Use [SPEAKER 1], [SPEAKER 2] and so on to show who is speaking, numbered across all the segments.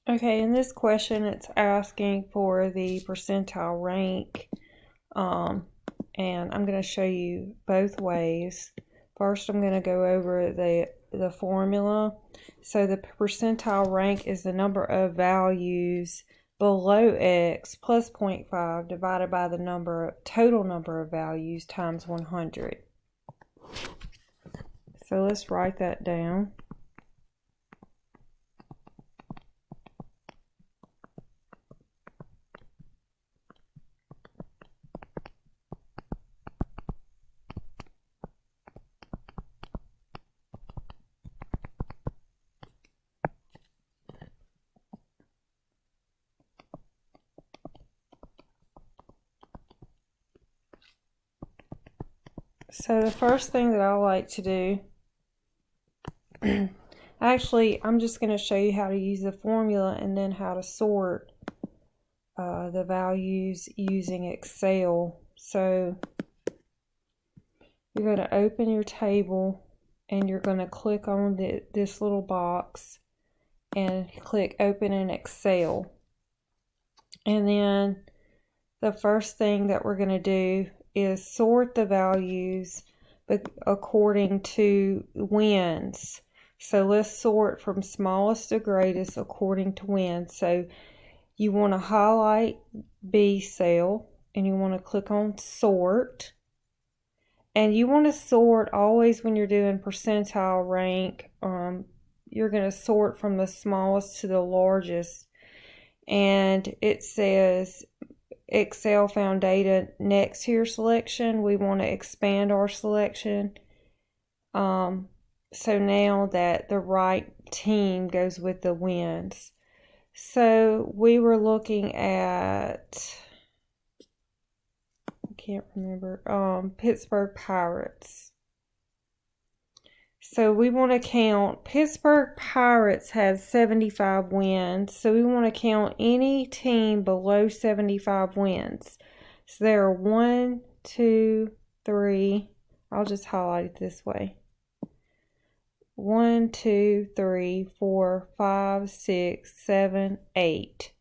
[SPEAKER 1] Okay, in this question, it's asking for the percentile rank, and I'm going to show you both ways. First, I'm going to go over the formula. So the percentile rank is the number of values below x plus 0.5 divided by the total number of values times 100. So let's write that down. So the first thing that I like to do, actually, I'm just going to show you how to use the formula and then how to sort the values using Excel. So you're going to open your table and you're going to click on this little box and click Open in Excel. And then the first thing that we're going to do is sort the values according to wins. So let's sort from smallest to greatest according to wins. So you want to highlight B cell and you want to click on sort. And you want to sort always when you're doing percentile rank. You're going to sort from the smallest to the largest. And it says Excel found data next to your selection. We want to expand our selection. So now that the right team goes with the wins. So we were looking at, I can't remember, Pittsburgh Pirates. So we want to count, Pittsburgh Pirates has 75 wins. So we want to count any team below 75 wins. So there are 1, 2, 3, I'll just highlight it this way. 1, 2, 3, 4, 5, 6, 7, 8.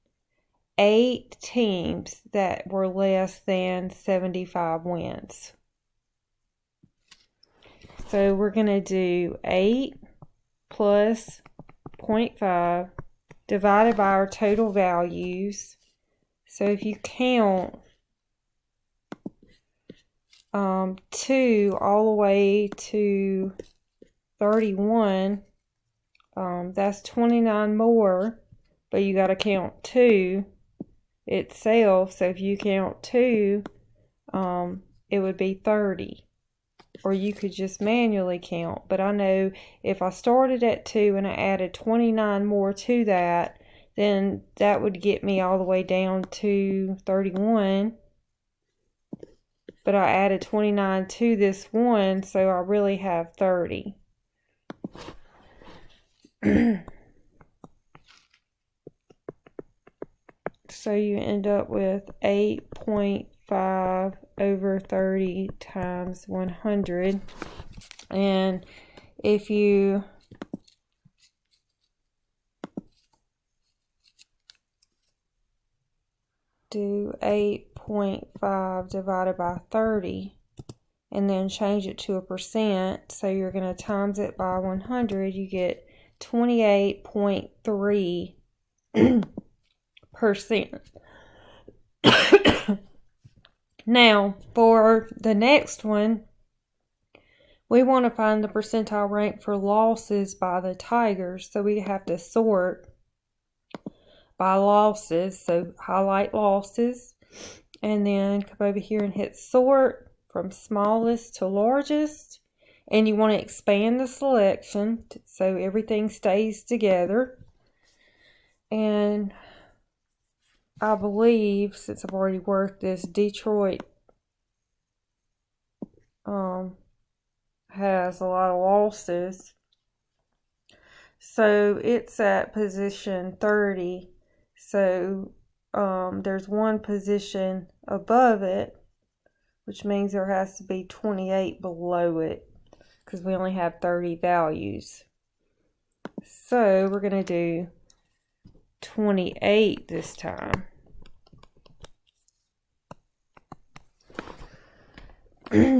[SPEAKER 1] 8 teams that were less than 75 wins. So we're going to do 8 plus 0.5 divided by our total values. So if you count 2 all the way to 31, that's 29 more, but you got to count 2 itself. So if you count 2, it would be 30. Or you could just manually count. But I know if I started at 2 and I added 29 more to that, then that would get me all the way down to 31. But I added 29 to this one, so I really have 30. So you end up with 8.5 over 30 times 100. And if you do 8.5 divided by 30 and then change it to a percent, so you're going to times it by 100, you get 28.3%. Now, for the next one, we want to find the percentile rank for losses by the Tigers. So we have to sort by losses. So highlight losses and then come over here and hit sort from smallest to largest. And you want to expand the selection so everything stays together. And I believe, since I've already worked this, Detroit has a lot of losses. So it's at position 30. So there's one position above it, which means there has to be 28 below it because we only have 30 values. So we're going to do 28 this time.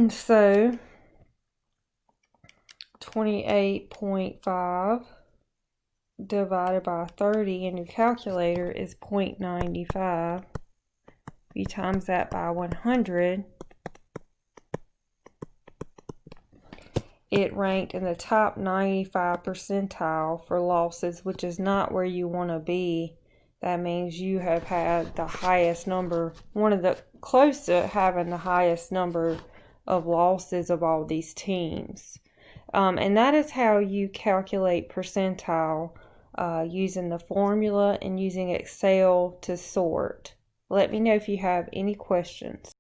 [SPEAKER 1] So 28.5 divided by 30 in your calculator is 0.95. If you times that by 100, it ranked in the top 95 percentile for losses, which is not where you want to be. That means you have had the highest number, one of the close to having the highest number of losses of all these teams. And that is how you calculate percentile using the formula and using Excel to sort. Let me know if you have any questions.